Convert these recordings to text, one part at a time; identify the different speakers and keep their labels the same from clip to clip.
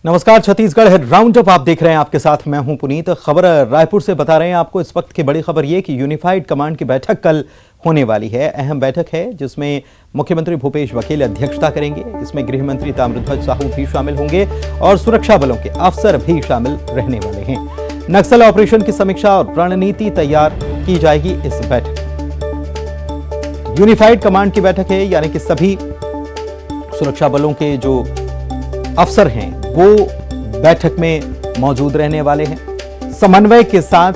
Speaker 1: नमस्कार, छत्तीसगढ़ है round up आप देख रहे हैं। आपके साथ मैं हूं पुनीत। खबर रायपुर से बता रहे हैं आपको। इस वक्त की बड़ी खबर यह कि यूनिफाइड कमांड की बैठक कल होने वाली है। अहम बैठक है जिसमें मुख्यमंत्री भूपेश बघेल अध्यक्षता करेंगे। इसमें गृह मंत्री ताम्रध्वज साहू भी शामिल होंगे और सुरक्षा बलों के अफसर भी शामिल रहने वाले हैं। नक्सल ऑपरेशन की समीक्षा और रणनीति तैयार की जाएगी इस बैठक। यूनिफाइड कमांड की बैठक है, यानी कि सभी सुरक्षा बलों के जो अफसर हैं वो बैठक में मौजूद रहने वाले हैं। समन्वय के साथ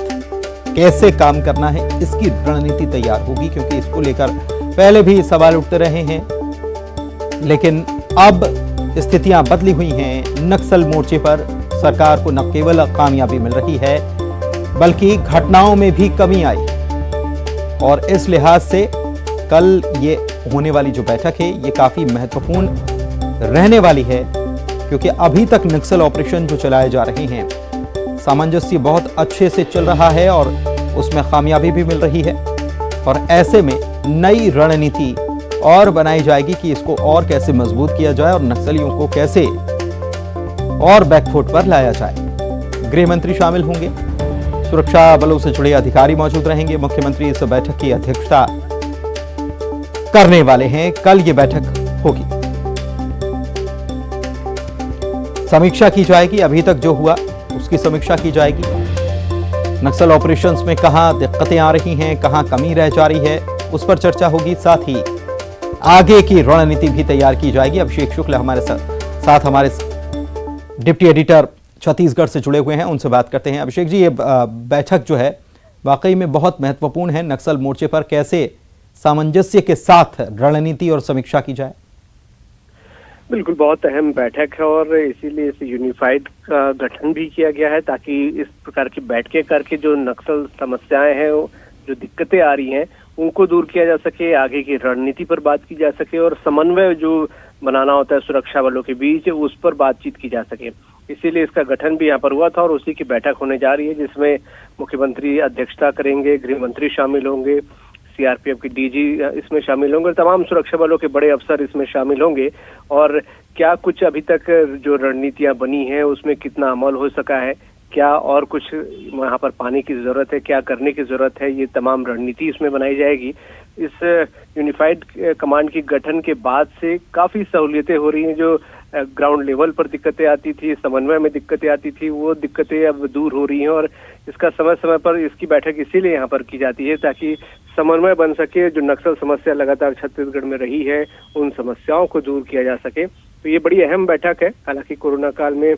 Speaker 1: कैसे काम करना है इसकी रणनीति तैयार होगी, क्योंकि इसको लेकर पहले भी सवाल उठते रहे हैं, लेकिन अब स्थितियां बदली हुई हैं। नक्सल मोर्चे पर सरकार को न केवल कामयाबी मिल रही है बल्कि घटनाओं में भी कमी आई, और इस लिहाज से कल ये होने वाली जो बैठक है ये काफी महत्वपूर्ण रहने वाली है, क्योंकि अभी तक नक्सल ऑपरेशन जो चलाए जा रहे हैं सामंजस्य बहुत अच्छे से चल रहा है और उसमें कामयाबी भी मिल रही है। और ऐसे में नई रणनीति और बनाई जाएगी कि इसको और कैसे मजबूत किया जाए और नक्सलियों को कैसे और बैकफुट पर लाया जाए। गृह मंत्री शामिल होंगे, सुरक्षा बलों से जुड़े अधिकारी मौजूद रहेंगे। मुख्यमंत्री इस बैठक की अध्यक्षता करने वाले हैं। कल ये बैठक होगी, समीक्षा की जाएगी। अभी तक जो हुआ उसकी समीक्षा की जाएगी। नक्सल ऑपरेशंस में कहां दिक्कतें आ रही हैं, कहां कमी रह जा रही है, उस पर चर्चा होगी। साथ ही आगे की रणनीति भी तैयार की जाएगी। अभिषेक शुक्ल हमारे साथ हमारे डिप्टी एडिटर छत्तीसगढ़ से जुड़े हुए हैं, उनसे बात करते हैं। अभिषेक जी, ये बैठक जो है वाकई में बहुत महत्वपूर्ण है। नक्सल मोर्चे पर कैसे सामंजस्य के साथ रणनीति और समीक्षा की जाए?
Speaker 2: बिल्कुल, बहुत अहम बैठक है और इसीलिए इस यूनिफाइड का गठन भी किया गया है, ताकि इस प्रकार की बैठकें करके जो नक्सल समस्याएं हैं, जो दिक्कतें आ रही हैं, उनको दूर किया जा सके, आगे की रणनीति पर बात की जा सके और समन्वय जो बनाना होता है सुरक्षा बलों के बीच उस पर बातचीत की जा सके। इसीलिए इसका गठन भी यहाँ पर हुआ था और उसी की बैठक होने जा रही है, जिसमें मुख्यमंत्री अध्यक्षता करेंगे, गृह मंत्री शामिल होंगे, सीआरपीएफ के डीजी इसमें शामिल होंगे, तमाम सुरक्षा बलों के बड़े अफसर इसमें शामिल होंगे। और क्या कुछ अभी तक जो रणनीतियां बनी हैं उसमें कितना अमल हो सका है, क्या और कुछ वहां पर पाने की जरूरत है, क्या करने की जरूरत है, ये तमाम रणनीति इसमें बनाई जाएगी। इस यूनिफाइड कमांड की गठन के बाद से काफी सहूलियतें हो रही हैं। जो ग्राउंड लेवल पर दिक्कतें आती थी, समन्वय में दिक्कतें आती थी, वो दिक्कतें अब दूर हो रही हैं और इसका समय समय पर इसकी बैठक इसीलिए यहाँ पर की जाती है ताकि समन्वय बन सके। जो नक्सल समस्या लगातार छत्तीसगढ़ में रही है उन समस्याओं को दूर किया जा सके। तो ये बड़ी अहम बैठक है। हालांकि कोरोना काल में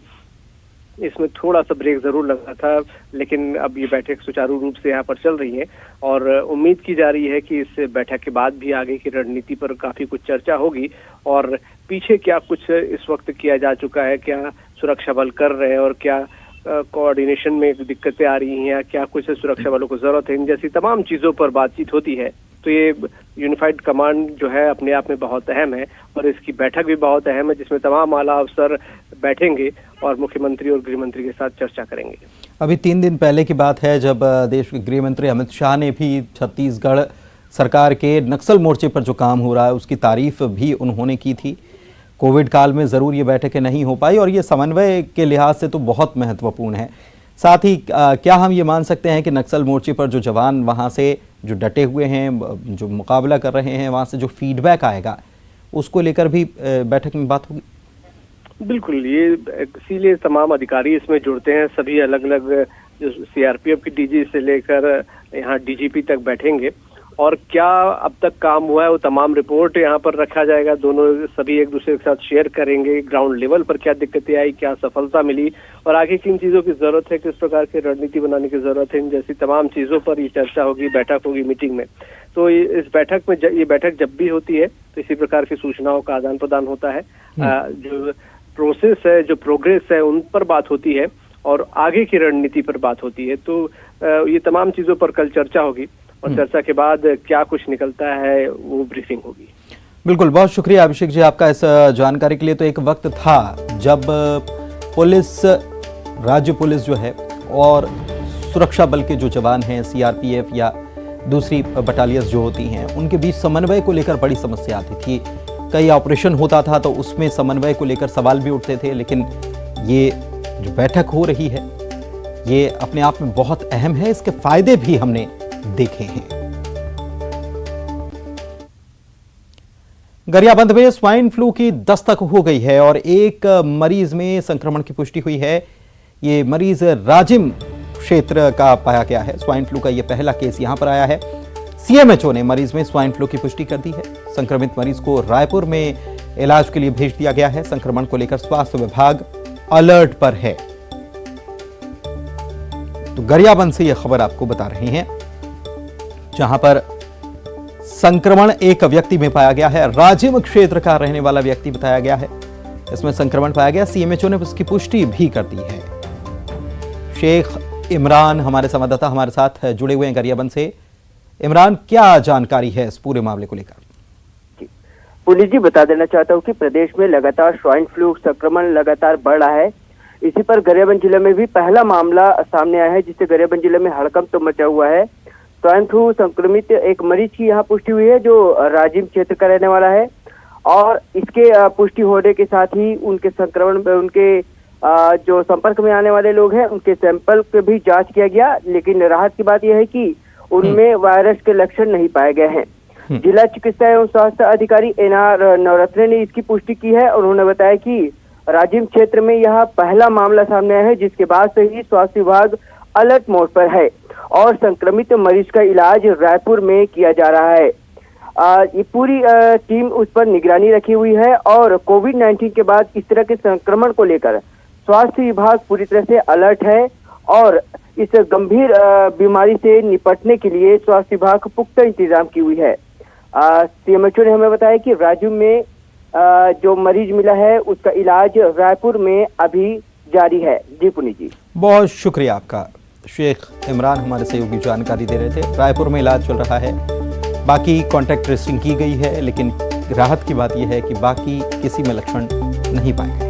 Speaker 2: इसमें थोड़ा सा ब्रेक जरूर लगा था, लेकिन अब ये बैठक सुचारू रूप से यहाँ पर चल रही है और उम्मीद की जा रही है कि इस बैठक के बाद भी आगे की रणनीति पर काफी कुछ चर्चा होगी और पीछे क्या कुछ इस वक्त किया जा चुका है, क्या सुरक्षा बल कर रहे हैं और क्या कोऑर्डिनेशन में दिक्कतें आ रही हैं, क्या कुछ सुरक्षा बलों को जरूरत है, इन जैसी तमाम चीजों पर बातचीत होती है। तो ये यूनिफाइड कमांड जो है अपने आप में बहुत अहम है और इसकी बैठक भी बहुत अहम है, जिसमें तमाम आला अफसर बैठेंगे और मुख्यमंत्री और गृह मंत्री के साथ चर्चा करेंगे।
Speaker 1: अभी 3 दिन पहले की बात है जब देश के गृह मंत्री अमित शाह ने भी छत्तीसगढ़ सरकार के नक्सल मोर्चे पर जो काम हो रहा है उसकी तारीफ भी उन्होंने की थी। कोविड काल में ज़रूर ये बैठकें नहीं हो पाई और ये समन्वय के लिहाज से तो बहुत महत्वपूर्ण है। साथ ही क्या हम ये मान सकते हैं कि नक्सल मोर्चे पर जो जवान वहाँ से जो डटे हुए हैं, जो मुकाबला कर रहे हैं, वहाँ से जो फीडबैक आएगा उसको लेकर भी बैठक में बात होगी?
Speaker 2: बिल्कुल, ये इसीलिए तमाम अधिकारी इसमें जुड़ते हैं। सभी अलग अलग जो सीआरपीएफ की डीजी से लेकर यहाँ डीजीपी तक बैठेंगे और क्या अब तक काम हुआ है वो तमाम रिपोर्ट यहाँ पर रखा जाएगा। दोनों सभी एक दूसरे के साथ शेयर करेंगे, ग्राउंड लेवल पर क्या दिक्कतें आई, क्या सफलता मिली और आगे किन चीज़ों की ज़रूरत है, किस प्रकार की रणनीति बनाने की ज़रूरत है, इन जैसी तमाम चीज़ों पर ये चर्चा होगी, बैठक होगी मीटिंग में। तो इस बैठक में ये बैठक जब भी होती है तो इसी प्रकार की सूचनाओं का आदान प्रदान होता है। जो प्रोसेस है, जो प्रोग्रेस है, उन पर बात होती है और आगे की रणनीति पर बात होती है। तो ये तमाम चीज़ों पर कल चर्चा होगी और चर्चा के बाद क्या कुछ निकलता है वो ब्रीफिंग होगी।
Speaker 1: बिल्कुल, बहुत शुक्रिया अभिषेक जी आपका इस जानकारी के लिए। तो एक वक्त था जब पुलिस, राज्य पुलिस जो है और सुरक्षा बल के जो जवान हैं, सीआरपीएफ या दूसरी बटालियंस जो होती हैं, उनके बीच समन्वय को लेकर बड़ी समस्या आती थी। कई ऑपरेशन होता था तो उसमें समन्वय को लेकर सवाल भी उठते थे, लेकिन ये जो बैठक हो रही है ये अपने आप में बहुत अहम है, इसके फायदे भी हमने देखे हैं। गरियाबंद में स्वाइन फ्लू की दस्तक हो गई है और एक मरीज में संक्रमण की पुष्टि हुई है। ये मरीज राजिम क्षेत्र का पाया गया है। स्वाइन फ्लू का यह पहला केस यहां पर आया है। सीएमएचओ ने मरीज में स्वाइन फ्लू की पुष्टि कर दी है। संक्रमित मरीज को रायपुर में इलाज के लिए भेज दिया गया है। संक्रमण को लेकर स्वास्थ्य विभाग अलर्ट पर है। तो गरियाबंद से यह खबर आपको बता रहे हैं, जहां पर संक्रमण एक व्यक्ति में पाया गया है। राजिम क्षेत्र का रहने वाला व्यक्ति बताया गया है। इसमें संक्रमण पाया गया। सीएमएचओ ने उसकी पुष्टि भी कर दी है। शेख इमरान हमारे संवाददाता हमारे साथ जुड़े हुए हैं गरियाबंद से। इमरान, क्या जानकारी है इस पूरे मामले को लेकर?
Speaker 3: पुलिस जी, बता देना चाहता हूँ कि प्रदेश में लगातार स्वाइन फ्लू संक्रमण लगातार बढ़ रहा है। इसी पर गरियाबंद जिले में भी पहला मामला सामने आया है, जिससे गरियाबंद जिले में हड़कंप तो मचा हुआ है। स्वाइन फ्लू संक्रमित एक मरीज की यहाँ पुष्टि हुई है, जो राजिम क्षेत्र का रहने वाला है। और इसके पुष्टि होने के साथ ही उनके संक्रमण में उनके जो संपर्क में आने वाले लोग हैं उनके सैंपल के भी जांच किया गया। लेकिन राहत की बात यह है कि उनमें वायरस के लक्षण नहीं पाए गए हैं। जिला चिकित्सा एवं स्वास्थ्य अधिकारी एनआर नवरत्ने ने इसकी पुष्टि की है। उन्होंने बताया कि राजिम क्षेत्र में यह पहला मामला सामने आया है, जिसके बाद से ही स्वास्थ्य विभाग अलर्ट मोड पर है और संक्रमित मरीज का इलाज रायपुर में किया जा रहा है। ये पूरी टीम उस पर निगरानी रखी हुई है और कोविड-19 के बाद इस तरह के संक्रमण को लेकर स्वास्थ्य विभाग पूरी तरह से अलर्ट है और इस गंभीर बीमारी से निपटने के लिए स्वास्थ्य विभाग पुख्ता इंतजाम की हुई है। सीएमएचओ ने हमें बताया कि राज्य में जो मरीज मिला है उसका इलाज रायपुर में अभी जारी है। जी पुनीत जी,
Speaker 1: बहुत शुक्रिया आपका। शेख इमरान हमारे सहयोगी जानकारी दे रहे थे। रायपुर में इलाज चल रहा है। बाकी कॉन्टैक्ट ट्रेसिंग की गई है, लेकिन राहत की बात यह है कि बाकी किसी में लक्षण नहीं पाए गए।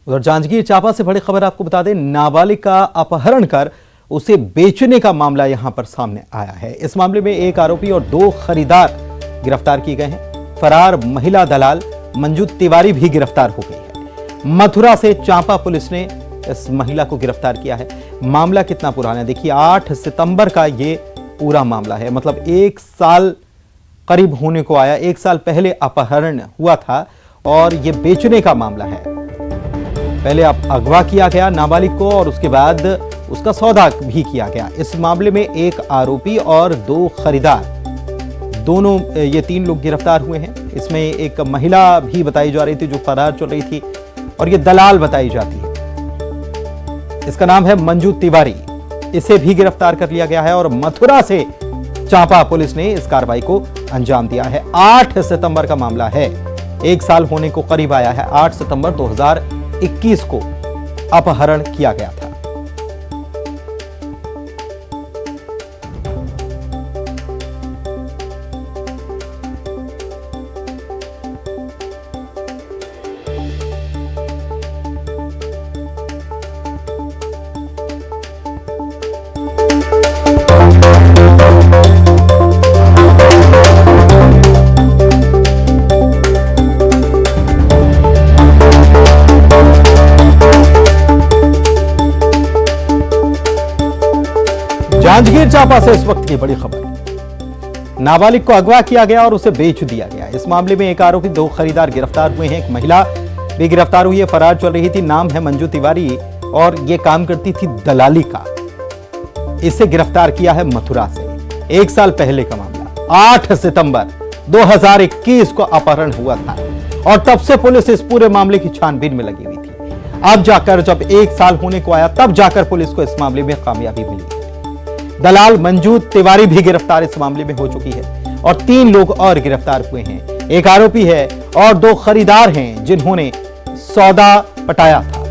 Speaker 1: उधर जांजगीर चांपा से बड़ी खबर आपको बता दें, नाबालिग का अपहरण कर उसे बेचने का मामला यहां पर सामने आया है। इस मामले में एक आरोपी और 2 खरीदार गिरफ्तार किए गए हैं। फरार महिला दलाल मंजू तिवारी भी गिरफ्तार हो गई है। मथुरा से चांपा पुलिस ने इस महिला को गिरफ्तार किया है। मामला कितना पुराना है देखिए, 8 सितंबर का ये पूरा मामला है। मतलब 1 साल करीब होने को आया। 1 साल पहले अपहरण हुआ था और ये बेचने का मामला है। पहले अगवा किया गया नाबालिग को और उसके बाद उसका सौदा भी किया गया। इस मामले में एक आरोपी और 2 खरीदार, दोनों ये 3 लोग गिरफ्तार हुए हैं। इसमें एक महिला भी बताई जा रही थी जो फरार चल रही थी और ये दलाल बताई जाती है। इसका नाम है मंजू तिवारी। इसे भी गिरफ्तार कर लिया गया है और मथुरा से चांपा पुलिस ने इस कार्रवाई को अंजाम दिया है। 8 सितंबर का मामला है। 1 साल होने को करीब आया है। 8 सितंबर 2021 को अपहरण किया गया था। जांजगीर चांपा से इस वक्त की बड़ी खबर, नाबालिग को अगवा किया गया और उसे बेच दिया गया। इस मामले में एक आरोपी, 2 खरीदार गिरफ्तार हुए हैं। एक महिला भी गिरफ्तार हुई है, फरार चल रही थी। नाम है मंजू तिवारी और ये काम करती थी दलाली का। इसे गिरफ्तार किया है मथुरा से। 1 साल पहले का मामला, 8 सितंबर 2021 को अपहरण हुआ था और तब से पुलिस इस पूरे मामले की छानबीन में लगी हुई थी। अब जाकर जब 1 साल होने को आया, तब जाकर पुलिस को इस मामले में कामयाबी मिली। दलाल मंजू तिवारी भी गिरफ्तार इस मामले में हो चुकी है और 3 लोग और गिरफ्तार हुए हैं। एक आरोपी है और 2 खरीदार हैं जिन्होंने सौदा पटाया था।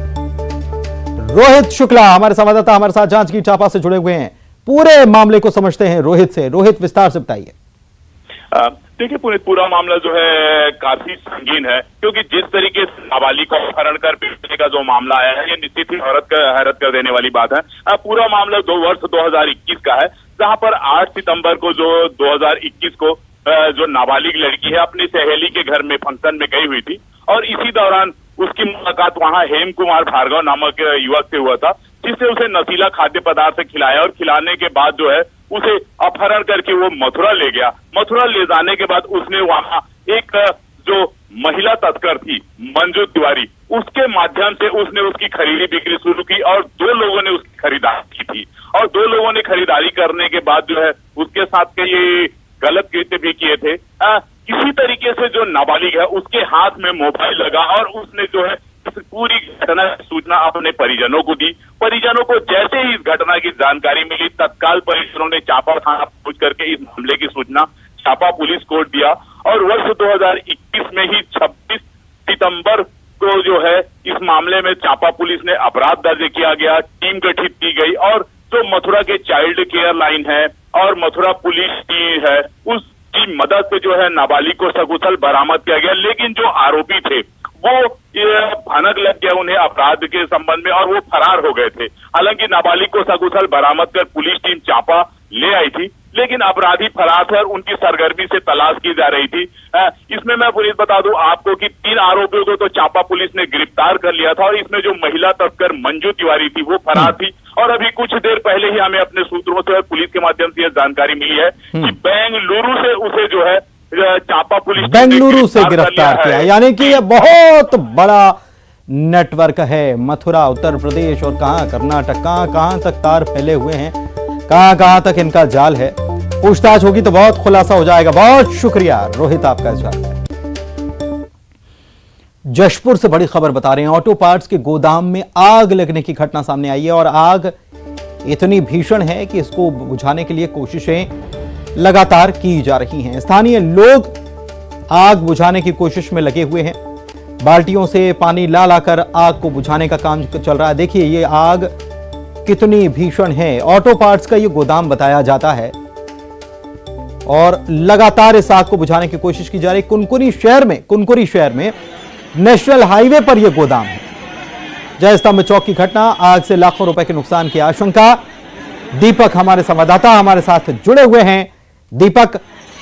Speaker 1: रोहित शुक्ला हमारे संवाददाता हमारे साथ जांजगीर चांपा से जुड़े हुए हैं। पूरे मामले को समझते हैं रोहित से। रोहित, विस्तार से बताइए।
Speaker 4: देखिए पुनीत, पूरा मामला जो है काफी संगीन है, क्योंकि जिस तरीके से नाबालिग को अपहरण कर बेचने का जो मामला आया है, ये निश्चित ही हैरत कर देने वाली बात है। पूरा मामला 2 वर्ष 2021 का है, जहां पर 8 सितंबर को जो 2021 को जो नाबालिग लड़की है अपनी सहेली के घर में फंक्शन में गई हुई थी और इसी दौरान उसकी मुलाकात वहां हेम कुमार भार्गव नामक युवक से हुआ था, जिससे उसे नशीला खाद्य पदार्थ खिलाया और खिलाने के बाद जो है उसे अपहरण करके वो मथुरा ले गया। मथुरा ले जाने के बाद उसने वहां एक जो महिला तस्कर थी मंजू तिवारी, उसके माध्यम से उसने उसकी खरीदी बिक्री शुरू की और 2 लोगों ने उसकी खरीदारी की थी और 2 लोगों ने खरीदारी करने के बाद जो है उसके साथ कई गलत कृत्य भी किए थे। किसी तरीके से जो नाबालिग है उसके हाथ में मोबाइल लगा और उसने जो है इस पूरी घटना की सूचना अपने परिजनों को दी। परिजनों को जैसे ही इस घटना की जानकारी मिली, तत्काल परिजनों ने चापा थाना पहुंच करके इस मामले की सूचना चापा पुलिस को दिया और वर्ष 2021 में ही 26 सितंबर को जो है इस मामले में चापा पुलिस ने अपराध दर्ज किया गया, टीम गठित की गई और जो मथुरा के चाइल्ड केयर लाइन है और मथुरा पुलिस टीम है उसकी मदद से जो है नाबालिग को सकुशल बरामद किया गया। लेकिन जो आरोपी थे वो भनक लग गया उन्हें अपराध के संबंध में और वो फरार हो गए थे। हालांकि नाबालिग को सकुशल बरामद कर पुलिस टीम चापा ले आई थी, लेकिन अपराधी फरार थे और उनकी सरगर्मी से तलाश की जा रही थी। इसमें मैं पुलिस बता दूं आपको कि 3 आरोपियों को तो चापा पुलिस ने गिरफ्तार कर लिया था और इसमें जो महिला तस्कर मंजू तिवारी थी वो फरार थी और अभी कुछ देर पहले ही हमें अपने सूत्रों से और पुलिस के माध्यम से यह जानकारी मिली है कि बेंगलुरु से उसे जो है चापा पुलिस
Speaker 1: बेंगलुरु से गिरफ्तार किया, यानी कि यह बहुत बड़ा नेटवर्क है। मथुरा, उत्तर प्रदेश और कर्नाटक, कहां तक तार फैले हुए हैं, कहां तक इनका जाल है। पूछताछ होगी तो बहुत खुलासा हो जाएगा। बहुत शुक्रिया रोहित आपका इस बात। जशपुर से बड़ी खबर बता रहे हैं, ऑटो पार्ट्स के गोदाम में आग लगने की घटना सामने आई है और आग इतनी भीषण है कि इसको बुझाने के लिए कोशिशें लगातार की जा रही हैं। स्थानीय लोग आग बुझाने की कोशिश में लगे हुए हैं, बाल्टियों से पानी ला लाकर आग को बुझाने का काम चल रहा है। देखिए ये आग कितनी भीषण है। ऑटो पार्ट्स का ये गोदाम बताया जाता है और लगातार इस आग को बुझाने की कोशिश की जा रही। कुनकुरी शहर में नेशनल हाईवे पर यह गोदाम है। जय स्तंभ चौक की घटना, आग से लाखों रुपए के नुकसान की आशंका। दीपक हमारे संवाददाता हमारे साथ जुड़े हुए हैं। दीपक,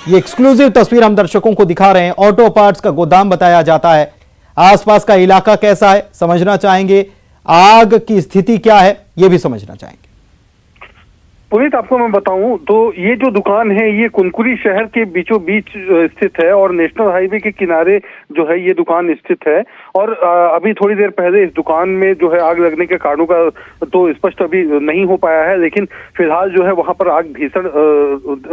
Speaker 1: ये एक्सक्लूसिव तस्वीर हम दर्शकों को दिखा रहे हैं। ऑटो पार्ट्स का गोदाम बताया जाता है, आसपास का इलाका कैसा है समझना चाहेंगे, आग की स्थिति क्या है ये भी समझना चाहेंगे।
Speaker 5: पुनीत, आपको मैं बताऊं तो ये जो दुकान है ये कुनकुरी शहर के बीचों बीच स्थित है और नेशनल हाईवे के किनारे जो है ये दुकान स्थित है। और अभी थोड़ी देर पहले इस दुकान में जो है आग लगने के कारणों का तो स्पष्ट अभी नहीं हो पाया है, लेकिन फिलहाल जो है वहां पर आग भीषण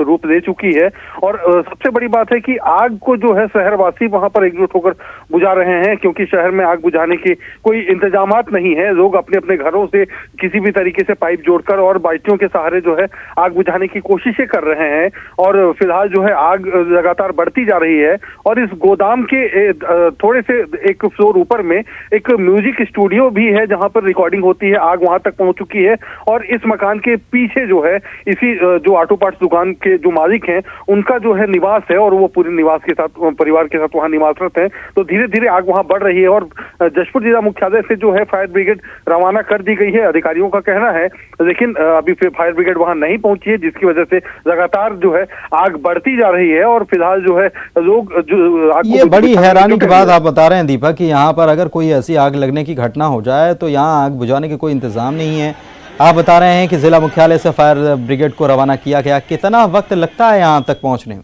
Speaker 5: रूप ले चुकी है। और सबसे बड़ी बात है कि आग को जो है शहरवासी वहां पर एकजुट होकर बुझा रहे हैं, क्योंकि शहर में आग बुझाने के कोई इंतजामात नहीं है। लोग अपने अपने घरों से किसी भी तरीके से पाइप जोड़कर और बाल्टियों के सहारे जो है आग बुझाने की कोशिशें कर रहे हैं और फिलहाल जो है आग लगातार बढ़ती जा रही है। और इस गोदाम के थोड़े से एक फ्लोर ऊपर में एक म्यूजिक स्टूडियो भी है जहां पर रिकॉर्डिंग होती है। आग वहां तक पहुंच चुकी है और इस मकान के पीछे जो है इसी जो ऑटो पार्ट्स दुकान के जो मालिक हैं उनका जो है निवास है और वो पूरे निवास के साथ परिवार के साथ वहां निवासरत हैं। तो धीरे धीरे आग वहां बढ़ रही है और जशपुर जिला मुख्यालय से जो है फायर ब्रिगेड रवाना कर दी गई है, अधिकारियों का कहना है। लेकिन अभी फिर फायर ब्रिगेड वहां नहीं पहुंची है, जिसकी वजह से लगातार जो है आग बढ़ती जा रही है और फिलहाल जो है लोग जो आग
Speaker 1: ये बड़ी हैरानी की बात आप बता रहे हैं दीपक कि यहाँ पर अगर कोई ऐसी आग लगने की घटना हो जाए तो यहाँ आग बुझाने के कोई इंतजाम नहीं है। आप बता रहे हैं कि जिला मुख्यालय से फायर ब्रिगेड को रवाना किया गया, कितना वक्त लगता है यहाँ तक पहुंचने में?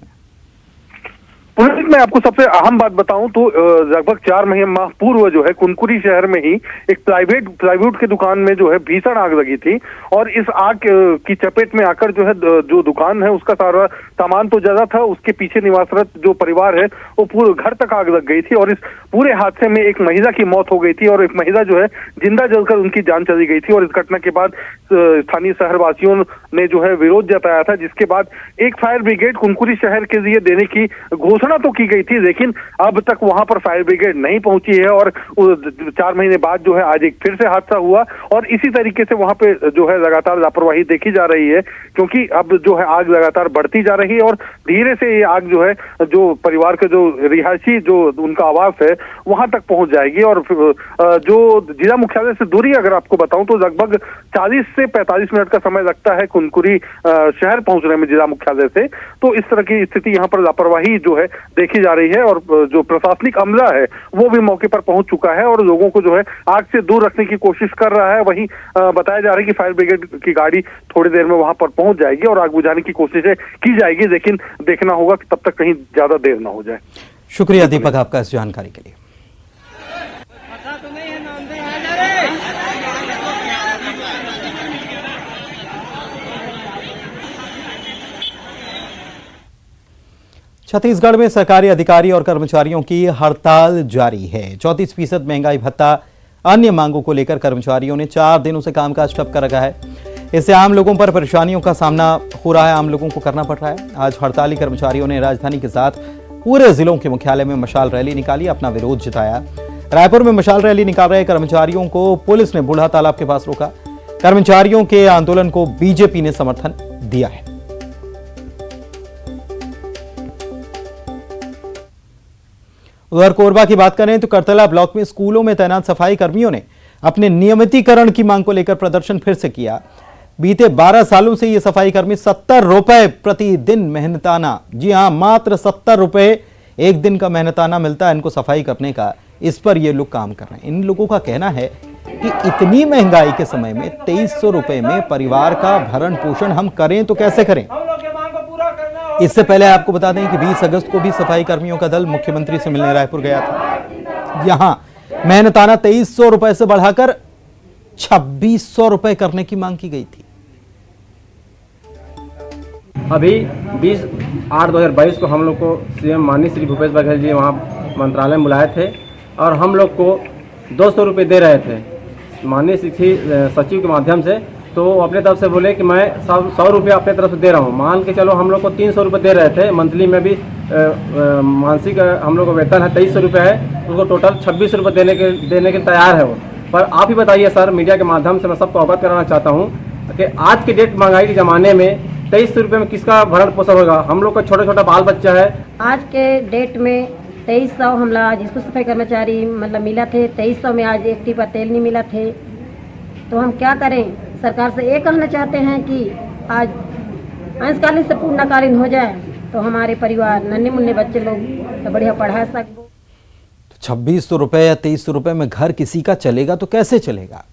Speaker 5: पुलिस में आपको सबसे अहम बात बताऊं तो लगभग 4 माह पूर्व जो है कुनकुरी शहर में ही एक प्लाईवुड की दुकान में जो है भीषण आग लगी थी और इस आग की चपेट में आकर जो है जो दुकान है उसका सारा सामान तो जला था, उसके पीछे निवासरत जो परिवार है वो पूरे घर तक आग लग गई थी और इस पूरे हादसे में एक महिला की मौत हो गई थी और एक महिला जो है जिंदा जलकर उनकी जान चली गई थी। और इस घटना के बाद स्थानीय शहरवासियों ने जो है विरोध जताया था, जिसके बाद एक फायर ब्रिगेड कुनकुरी शहर के लिए देने की घोषणा तो की गई थी, लेकिन अब तक वहां पर फायर ब्रिगेड नहीं पहुंची है। और 4 महीने बाद जो है आज एक फिर से हादसा हुआ और इसी तरीके से वहां पे जो है लगातार लापरवाही देखी जा रही है, क्योंकि अब जो है आग लगातार बढ़ती जा रही है और धीरे से ये आग जो है जो परिवार के जो रिहायशी जो उनका आवास है वहां तक पहुंच जाएगी। और जो जिला मुख्यालय से दूरी अगर आपको बताऊं तो लगभग 40 से 45 मिनट का समय लगता है कुनकुरी शहर पहुंचने में जिला मुख्यालय से। तो इस तरह की स्थिति यहाँ पर लापरवाही जो है देखी जा रही है और जो प्रशासनिक अमला है वो भी मौके पर पहुंच चुका है और लोगों को जो है आग से दूर रखने की कोशिश कर रहा है। वहीं बताया जा रहा है कि फायर ब्रिगेड की गाड़ी थोड़ी देर में वहां पर पहुंच जाएगी और आग बुझाने की कोशिशें की जाएगी, लेकिन देखना होगा कि तब तक कहीं ज्यादा देर ना हो जाए।
Speaker 1: शुक्रिया दीपक आपका इस जानकारी के लिए। छत्तीसगढ़ में सरकारी अधिकारी और कर्मचारियों की हड़ताल जारी है। 34% महंगाई भत्ता अन्य मांगों को लेकर कर्मचारियों ने 4 दिनों से कामकाज ठप कर रखा है। इससे आम लोगों पर परेशानियों का सामना हो रहा है, आम लोगों को करना पड़ रहा है। आज हड़ताली कर्मचारियों ने राजधानी के साथ पूरे जिलों के मुख्यालय में मशाल रैली निकाली, अपना विरोध जताया। रायपुर में मशाल रैली निकाल रहे कर्मचारियों को पुलिस ने बूढ़ा तालाब के पास रोका। कर्मचारियों के आंदोलन को बीजेपी ने समर्थन दिया है। उधर कोरबा की बात करें तो करतला ब्लॉक में स्कूलों में तैनात सफाई कर्मियों ने अपने नियमितीकरण की मांग को लेकर प्रदर्शन फिर से किया। बीते 12 सालों से ये सफाई कर्मी 70 रुपए प्रतिदिन मेहनताना, जी हां, मात्र 70 रुपए एक दिन का मेहनताना मिलता है इनको सफाई करने का। इस पर ये लोग काम कर रहे हैं। इन लोगों का कहना है कि इतनी महंगाई के समय में 2300 रुपए में परिवार का भरण पोषण हम करें तो कैसे करें। इससे पहले आपको बता दें कि 20 अगस्त को भी सफाई कर्मियों का दल मुख्यमंत्री से मिलने रायपुर गया था। यहां मेहनताना 2300 रुपए से बढ़ाकर 2600 रुपए करने की मांग की गई थी।
Speaker 6: अभी 20/8/2022 को हम लोग को सीएम माननीय श्री भूपेश बघेल जी वहाँ मंत्रालय में बुलाए थे और हम लोग को 200 रुपये दे रहे थे माननीय सचिव के माध्यम से। तो वो अपने तरफ से बोले कि मैं 100 रुपये अपने तरफ से दे रहा हूँ। मान के चलो हम लोग को 300 रुपये दे रहे थे, मंथली में भी मानसिक हम लोग को वेतन है 2300 रुपये है, उसको टोटल 26 रुपये देने के तैयार है वो। पर आप ही बताइए सर, मीडिया के माध्यम से मैं सबको अवगत कराना चाहता हूँ कि आज के डेट महंगाई के ज़माने में 2300 रुपये में किसका भरण पोषण होगा। हम लोग का छोटा छोटा बाल बच्चा है।
Speaker 7: आज के डेट में 2300 हम लोग जिसको सफाई कर्मचारी मतलब मिला थे, 2300 में आज 1 टिपा तेल नहीं मिला थे। तो हम क्या करें। सरकार से ये कहना चाहते हैं कि आज अंशकालीन से पूर्णकालीन हो जाए तो हमारे परिवार नन्हे मुन्ने बच्चे लोग तो बढ़िया पढ़ा सको।
Speaker 1: 2600 रुपए या 2300 रुपए में घर किसी का चलेगा तो कैसे चलेगा।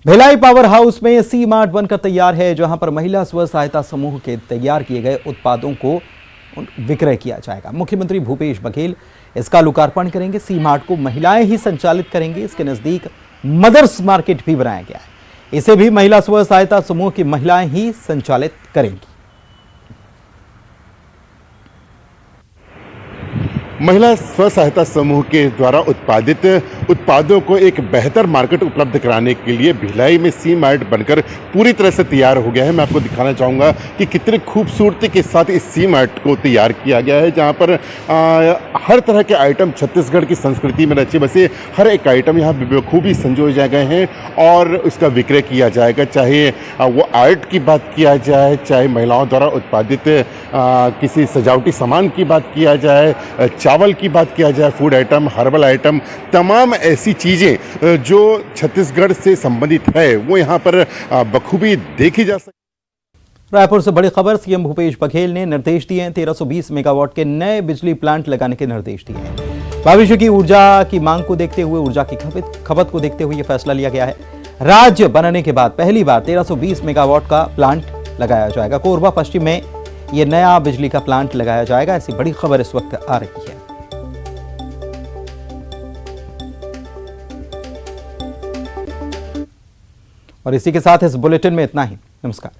Speaker 1: भिलाई पावर हाउस में सी मार्ट बनकर तैयार है, जहां पर महिला स्व सहायता समूह के तैयार किए गए उत्पादों को विक्रय किया जाएगा। मुख्यमंत्री भूपेश बघेल इसका लोकार्पण करेंगे। सी मार्ट को महिलाएं ही संचालित करेंगी। इसके नजदीक मदर्स मार्केट भी बनाया गया है, इसे भी महिला स्व सहायता समूह की महिलाएं ही संचालित करेंगी।
Speaker 8: महिला स्व सहायता समूह के द्वारा उत्पादित उत्पादों को एक बेहतर मार्केट उपलब्ध कराने के लिए भिलाई में सी मार्ट बनकर पूरी तरह से तैयार हो गया है। मैं आपको दिखाना चाहूँगा कि कितनी खूबसूरती के साथ इस सी मार्ट को तैयार किया गया है, जहाँ पर हर तरह के आइटम छत्तीसगढ़ की संस्कृति में रचे बसे हर एक आइटम यहाँ बखूबी संजोए गए हैं और उसका विक्रय किया जाएगा। चाहे वो आर्ट की बात किया जाए, चाहे महिलाओं द्वारा उत्पादित किसी सजावटी सामान की बात किया जाए, चावल की बात किया जाए, फूड आइटम, हर्बल आइटम, तमाम ऐसी चीज़ें जो छत्तीसगढ़ से संबंधित है वो यहाँ पर बखूबी देखी जा सकती।
Speaker 1: रायपुर से बड़ी खबर, सीएम भूपेश बघेल ने निर्देश दिए हैं। 1320 मेगावाट के नए बिजली प्लांट लगाने के निर्देश दिए हैं। भविष्य की ऊर्जा की मांग को देखते हुए, ऊर्जा की खपत को देखते हुए यह फैसला लिया गया है। राज्य बनने के बाद पहली बार 1320 मेगावाट का प्लांट लगाया जाएगा। कोरबा पश्चिम में यह नया बिजली का प्लांट लगाया जाएगा। ऐसी बड़ी खबर इस वक्त आ रही है। और इसी के साथ इस बुलेटिन में इतना ही। नमस्कार।